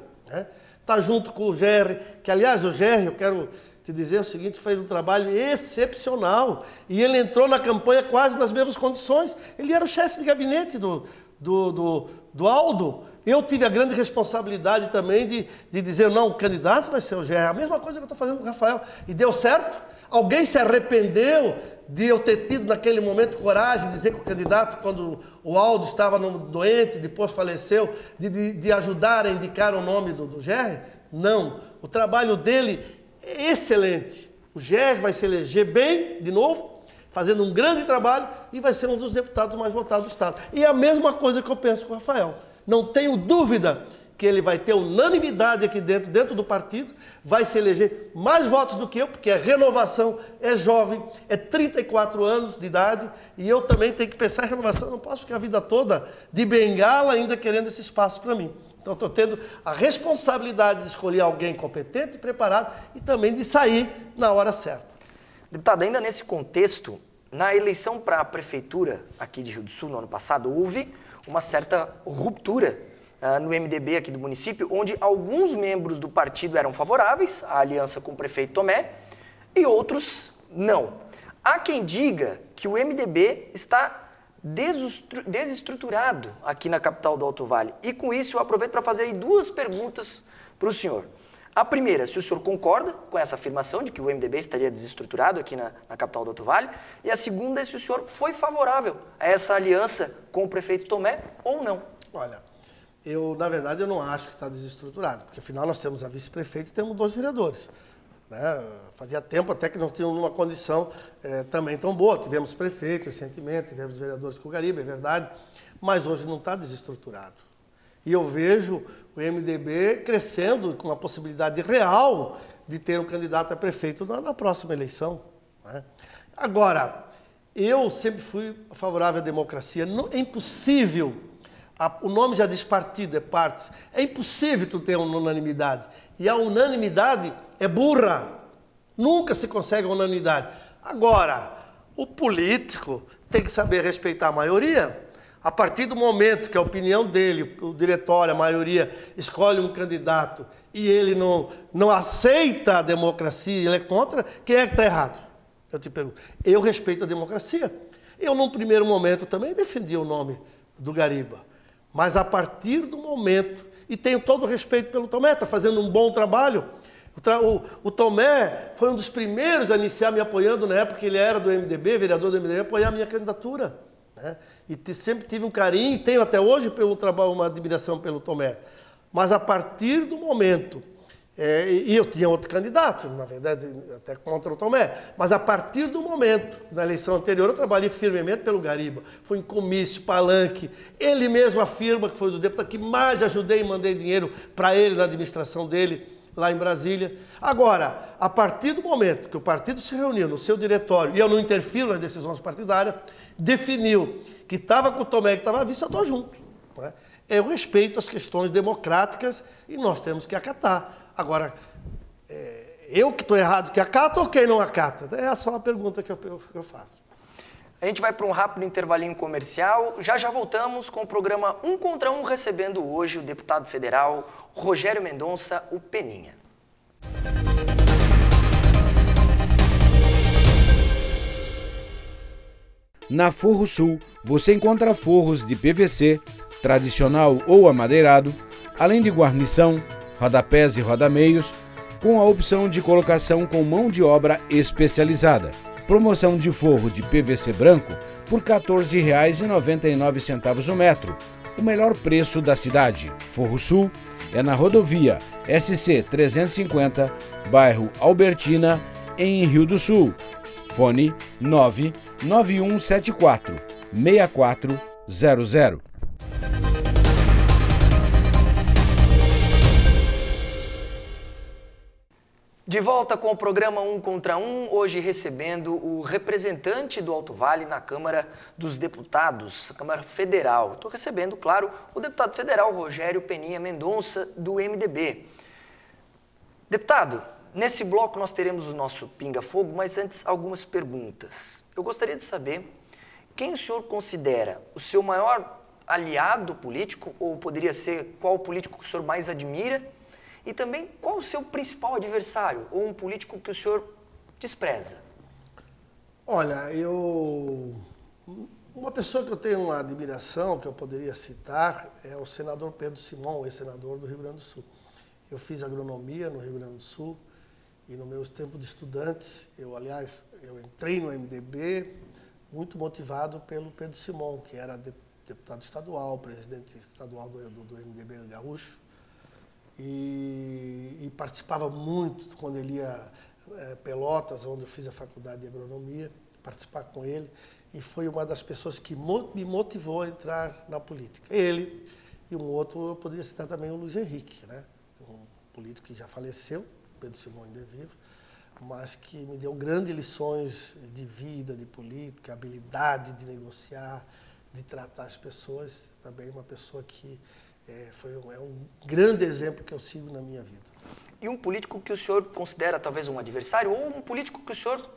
[SPEAKER 2] Está junto com o Gerry, que aliás o Gerry, eu quero te dizer o seguinte, fez um trabalho excepcional. E ele entrou na campanha quase nas mesmas condições. Ele era o chefe de gabinete do Aldo. Eu tive a grande responsabilidade também de dizer: não, o candidato vai ser o Gerry. A mesma coisa que eu estou fazendo com o Rafael. E deu certo. Alguém se arrependeu de eu ter tido naquele momento coragem de dizer que o candidato, quando o Aldo estava doente, depois faleceu, de ajudar a indicar o nome do Gerry? Não. O trabalho dele é excelente. O Gerry vai se eleger bem, de novo, fazendo um grande trabalho e vai ser um dos deputados mais votados do Estado. E é a mesma coisa que eu penso com o Rafael. Não tenho dúvida que ele vai ter unanimidade aqui dentro do partido, vai se eleger mais votos do que eu, porque é renovação, é jovem, é 34 anos de idade, e eu também tenho que pensar em renovação. Eu não posso ficar a vida toda de bengala ainda querendo esse espaço para mim. Então, estou tendo a responsabilidade de escolher alguém competente e preparado e também de sair na hora certa.
[SPEAKER 1] Deputado, ainda nesse contexto, na eleição para a prefeitura aqui de Rio do Sul, no ano passado, houve uma certa ruptura no MDB aqui do município, onde alguns membros do partido eram favoráveis à aliança com o prefeito Tomé e outros não. Há quem diga que o MDB está desestruturado aqui na capital do Alto Vale. E com isso eu aproveito para fazer aí 2 perguntas para o senhor. A primeira, se o senhor concorda com essa afirmação de que o MDB estaria desestruturado aqui na capital do Alto Vale. E a segunda é se o senhor foi favorável a essa aliança com o prefeito Tomé ou não.
[SPEAKER 2] Olha, na verdade, eu não acho que está desestruturado, porque afinal nós temos a vice-prefeita e temos 2 vereadores. Né? Fazia tempo até que não tínhamos uma condição também tão boa. Tivemos prefeito recentemente, tivemos vereadores com o Gariba, é verdade, mas hoje não está desestruturado. E eu vejo o MDB crescendo com a possibilidade real de ter um candidato a prefeito na próxima eleição. Né? Agora, eu sempre fui favorável à democracia. É impossível, o nome já diz partido, é partes, é impossível tu ter uma unanimidade. E a unanimidade é burra. Nunca se consegue a unanimidade. Agora, o político tem que saber respeitar a maioria. A partir do momento que a opinião dele, o diretório, a maioria, escolhe um candidato e ele não aceita a democracia, ele é contra, quem é que está errado? Eu te pergunto. Eu respeito a democracia. Eu, num primeiro momento, também defendi o nome do Gariba. Mas a partir do momento, e tenho todo o respeito pelo Tomé, está fazendo um bom trabalho. O Tomé foi um dos primeiros a iniciar me apoiando na época que ele era do MDB, vereador do MDB, apoiar a minha candidatura. Né? E sempre tive um carinho, e tenho até hoje pelo trabalho, uma admiração pelo Tomé. Mas a partir do momento, e eu tinha outro candidato, na verdade, até contra o Tomé, mas a partir do momento, na eleição anterior, eu trabalhei firmemente pelo Gariba. Fui em comício, palanque, ele mesmo afirma que foi o deputado que mais ajudei e mandei dinheiro para ele na administração dele, lá em Brasília. Agora, a partir do momento que o partido se reuniu no seu diretório, e eu não interfiro nas decisões partidárias, definiu que estava com o Tomé, que estava visto, eu estou junto. não é? Eu respeito as questões democráticas e nós temos que acatar. Agora, eu que estou errado que acato ou quem não acata? É só uma pergunta que eu faço.
[SPEAKER 1] A gente vai para um rápido intervalinho comercial. Já voltamos com o programa Um Contra Um, recebendo hoje o deputado federal Rogério Mendonça, o Peninha.
[SPEAKER 3] Na Forro Sul, você encontra forros de PVC, tradicional ou amadeirado, além de guarnição, rodapés e rodameios, com a opção de colocação com mão de obra especializada. Promoção de forro de PVC branco por R$ 14,99 o metro, o melhor preço da cidade. Forro Sul é na rodovia SC 350, bairro Albertina, em Rio do Sul. Fone 99174-6400.
[SPEAKER 1] De volta com o programa Um Contra Um, hoje recebendo o representante do Alto Vale na Câmara dos Deputados, a Câmara Federal. Estou recebendo, claro, o deputado federal Rogério Peninha Mendonça, do MDB. Deputado, nesse bloco nós teremos o nosso pinga-fogo, mas antes algumas perguntas. Eu gostaria de saber quem o senhor considera o seu maior aliado político, ou poderia ser qual político que o senhor mais admira, e também qual o seu principal adversário, ou um político que o senhor despreza?
[SPEAKER 2] Olha, uma pessoa que eu tenho uma admiração, que eu poderia citar, é o senador Pedro Simão, ex-senador do Rio Grande do Sul. Eu fiz agronomia no Rio Grande do Sul e no meu tempo de estudantes, eu entrei no MDB muito motivado pelo Pedro Simão, que era deputado estadual, presidente estadual do MDB Gaúcho, e participava muito quando ele ia Pelotas, onde eu fiz a faculdade de agronomia, participar com ele, e foi uma das pessoas que me motivou a entrar na política. Ele e um outro, eu poderia citar também o Luiz Henrique, né? Um político que já faleceu, Pedro Simão ainda é vivo, mas que me deu grandes lições de vida, de política, habilidade de negociar, de tratar as pessoas. Também uma pessoa que é um grande exemplo que eu sigo na minha vida.
[SPEAKER 1] E um político que o senhor considera talvez um adversário, ou um político que o senhor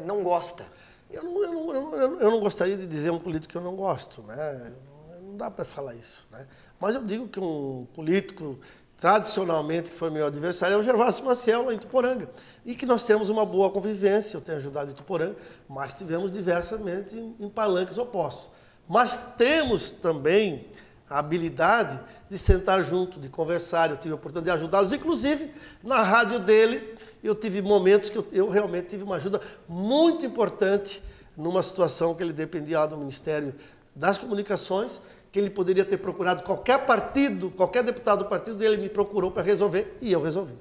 [SPEAKER 1] não gosta?
[SPEAKER 2] Eu não gostaria de dizer um político que eu não gosto, né? Não dá para falar isso, né? Mas eu digo que um político tradicionalmente que foi meu adversário é o Gervásio Maciel, lá em Ituporanga. E que nós temos uma boa convivência, eu tenho ajudado em Ituporanga, mas tivemos diversamente em palanques opostos. Mas temos também a habilidade de sentar junto, de conversar. Eu tive a oportunidade de ajudá-los, inclusive na rádio dele, eu tive momentos que eu realmente tive uma ajuda muito importante numa situação que ele dependia lá do Ministério das Comunicações, que ele poderia ter procurado qualquer partido, qualquer deputado do partido dele me procurou para resolver e eu resolvi.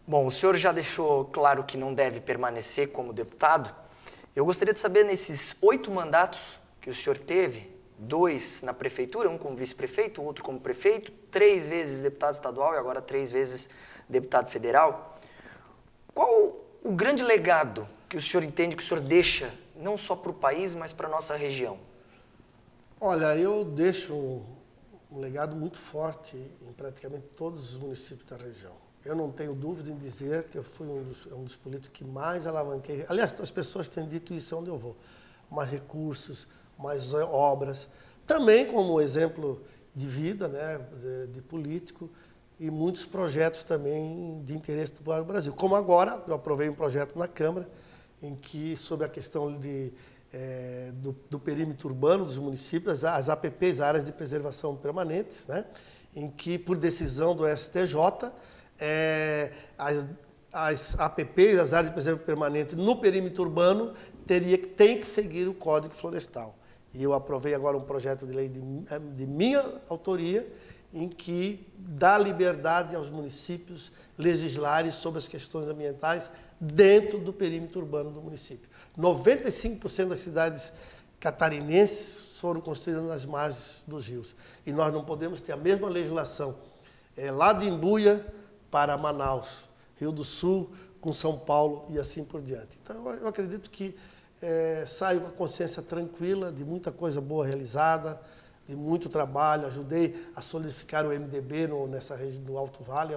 [SPEAKER 1] Bom, o senhor já deixou claro que não deve permanecer como deputado. Eu gostaria de saber, nesses 8 mandatos que o senhor teve, 2 na prefeitura, um como vice-prefeito, outro como prefeito, 3 vezes deputado estadual e agora 3 vezes deputado federal. Qual o grande legado que o senhor entende que o senhor deixa, não só para o país, mas para a nossa região?
[SPEAKER 2] Olha, eu deixo um legado muito forte em praticamente todos os municípios da região. Eu não tenho dúvida em dizer que eu fui um dos políticos que mais alavanquei. Aliás, as pessoas têm dito isso onde eu vou. Mais recursos, mais obras. Também como exemplo de vida, né, de político, e muitos projetos também de interesse do Brasil. Como agora, eu aprovei um projeto na Câmara, em que, sobre a questão do perímetro urbano dos municípios, as APPs, áreas de preservação permanentes, né, em que, por decisão do STJ, as APPs, as áreas de preservação permanente no perímetro urbano, tem que seguir o Código Florestal. E eu aprovei agora um projeto de lei de minha autoria, em que dá liberdade aos municípios legislarem sobre as questões ambientais dentro do perímetro urbano do município. 95% das cidades catarinenses foram construídas nas margens dos rios. E nós não podemos ter a mesma legislação lá de Imbuia para Manaus, Rio do Sul com São Paulo e assim por diante. Então, eu acredito que saio com a consciência tranquila de muita coisa boa realizada, de muito trabalho, ajudei a solidificar o MDB nessa região do Alto Vale.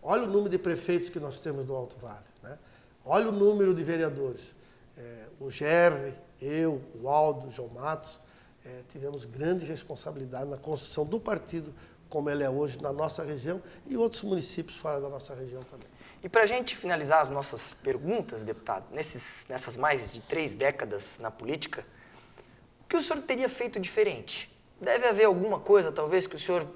[SPEAKER 2] Olha o número de prefeitos que nós temos no Alto Vale, né? Olha o número de vereadores. O Gerry, eu, o Aldo, o João Matos, tivemos grande responsabilidade na construção do partido como ele é hoje na nossa região e outros municípios fora da nossa região também.
[SPEAKER 1] E para a gente finalizar as nossas perguntas, deputado, nessas mais de 3 décadas na política, o que o senhor teria feito diferente? Deve haver alguma coisa, talvez, que o senhor,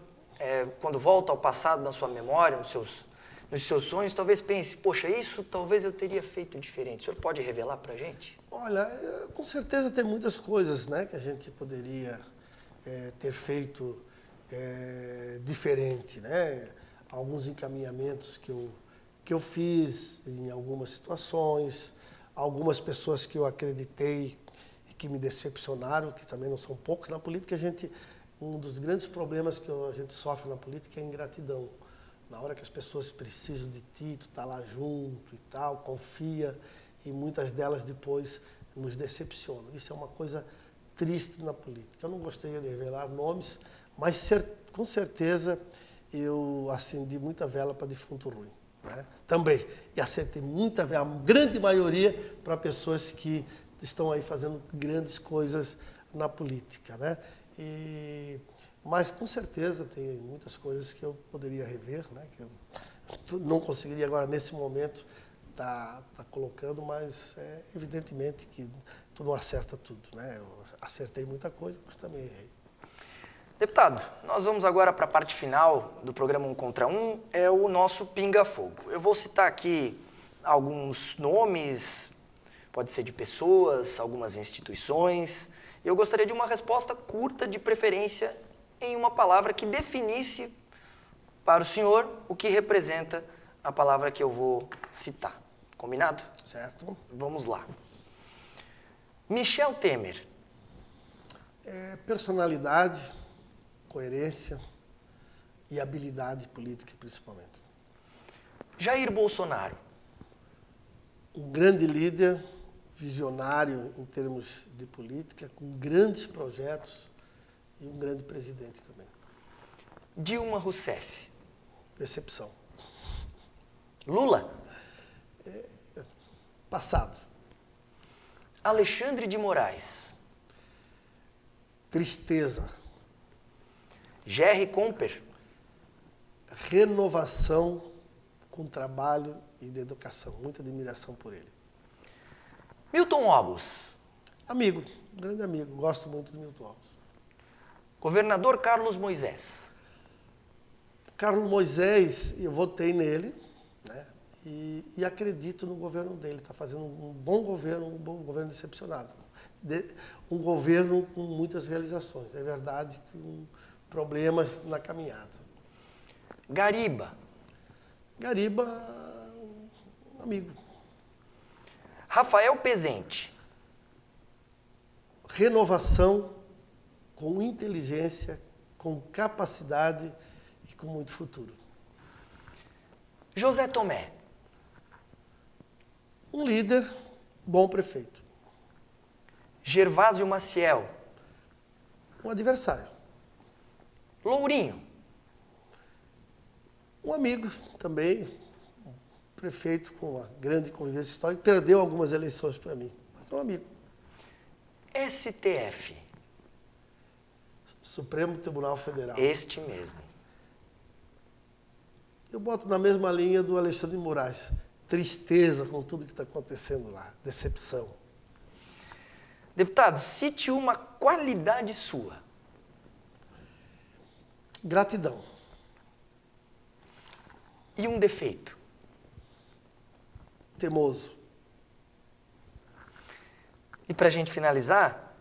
[SPEAKER 1] quando volta ao passado na sua memória, nos seus sonhos, talvez pense, poxa, isso talvez eu teria feito diferente. O senhor pode revelar para a gente?
[SPEAKER 2] Olha, com certeza tem muitas coisas, né, que a gente poderia ter feito diferente, né? Alguns encaminhamentos que eu fiz em algumas situações, algumas pessoas que eu acreditei e que me decepcionaram, que também não são poucos na política. Um dos grandes problemas que a gente sofre na política é a ingratidão. Na hora que as pessoas precisam de ti, tu tá lá junto e tal, confia, e muitas delas depois nos decepcionam. Isso é uma coisa triste na política. Eu não gostaria de revelar nomes, mas com certeza eu acendi muita vela para defunto ruim, né? Também. E acertei muita vela, a grande maioria, para pessoas que estão aí fazendo grandes coisas na política, né? Mas com certeza tem muitas coisas que eu poderia rever, né? Que eu não conseguiria agora nesse momento tá colocando, mas evidentemente que tu não acerta tudo, né? Eu acertei muita coisa, mas também errei.
[SPEAKER 1] Deputado, nós vamos agora para a parte final do programa 1 contra 1, é o nosso pinga-fogo. Eu vou citar aqui alguns nomes, pode ser de pessoas, algumas instituições. Eu gostaria de uma resposta curta, de preferência, em uma palavra que definisse para o senhor o que representa a palavra que eu vou citar. Combinado?
[SPEAKER 2] Certo.
[SPEAKER 1] Vamos lá. Michel Temer.
[SPEAKER 2] Personalidade, coerência e habilidade política, principalmente.
[SPEAKER 1] Jair Bolsonaro.
[SPEAKER 2] Um grande líder, visionário em termos de política, com grandes projetos e um grande presidente também.
[SPEAKER 1] Dilma Rousseff.
[SPEAKER 2] Decepção.
[SPEAKER 1] Lula.
[SPEAKER 2] Passado.
[SPEAKER 1] Alexandre de Moraes.
[SPEAKER 2] Tristeza.
[SPEAKER 1] Gerry Comper.
[SPEAKER 2] Renovação com trabalho e de educação. Muita admiração por ele.
[SPEAKER 1] Milton Obos.
[SPEAKER 2] Amigo, um grande amigo. Gosto muito do Milton Obos.
[SPEAKER 1] Governador Carlos Moisés.
[SPEAKER 2] Carlos Moisés, eu votei nele, né? E acredito no governo dele. Está fazendo um bom governo decepcionado. Um governo com muitas realizações. É verdade que problemas na caminhada.
[SPEAKER 1] Gariba.
[SPEAKER 2] Gariba, um amigo.
[SPEAKER 1] Rafael Pezente.
[SPEAKER 2] Renovação com inteligência, com capacidade e com muito futuro.
[SPEAKER 1] José Tomé.
[SPEAKER 2] Um líder, bom prefeito.
[SPEAKER 1] Gervásio Maciel.
[SPEAKER 2] Um adversário.
[SPEAKER 1] Lourinho.
[SPEAKER 2] Um amigo também, um prefeito com uma grande convivência histórica, perdeu algumas eleições para mim, mas é um amigo.
[SPEAKER 1] STF.
[SPEAKER 2] Supremo Tribunal Federal.
[SPEAKER 1] Este mesmo.
[SPEAKER 2] Eu boto na mesma linha do Alexandre de Moraes. Tristeza com tudo que está acontecendo lá. Decepção.
[SPEAKER 1] Deputado, cite uma qualidade sua.
[SPEAKER 2] Gratidão.
[SPEAKER 1] E um defeito.
[SPEAKER 2] Teimoso.
[SPEAKER 1] E para a gente finalizar,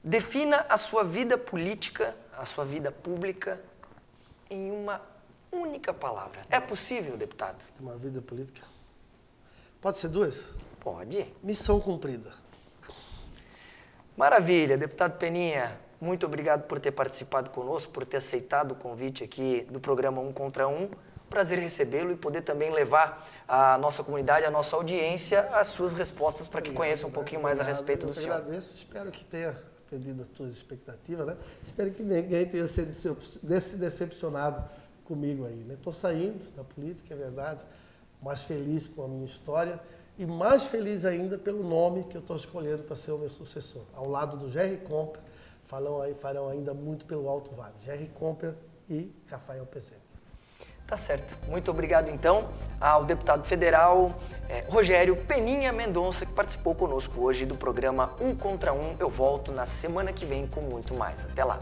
[SPEAKER 1] defina a sua vida política, a sua vida pública, em uma única palavra. É possível, deputado?
[SPEAKER 2] Uma vida política. Pode ser duas?
[SPEAKER 1] Pode.
[SPEAKER 2] Missão cumprida.
[SPEAKER 1] Maravilha, deputado Peninha. Muito obrigado por ter participado conosco, por ter aceitado o convite aqui do programa 1 contra 1. Prazer recebê-lo e poder também levar à nossa comunidade, à nossa audiência, as suas respostas para que conheçam um pouquinho mais a respeito do senhor.
[SPEAKER 2] Eu agradeço, espero que tenha atendido as tuas expectativas, né? Espero que ninguém tenha sido decepcionado comigo aí, né? Estou saindo da política, é verdade, mais feliz com a minha história e mais feliz ainda pelo nome que eu estou escolhendo para ser o meu sucessor. Ao lado do Gerry Comper, farão ainda muito pelo Alto Vale. Gerry Comper e Rafael Pezzetti.
[SPEAKER 1] Tá certo. Muito obrigado, então, ao deputado federal Rogério Peninha Mendonça, que participou conosco hoje do programa Um Contra Um. Eu volto na semana que vem com muito mais. Até lá.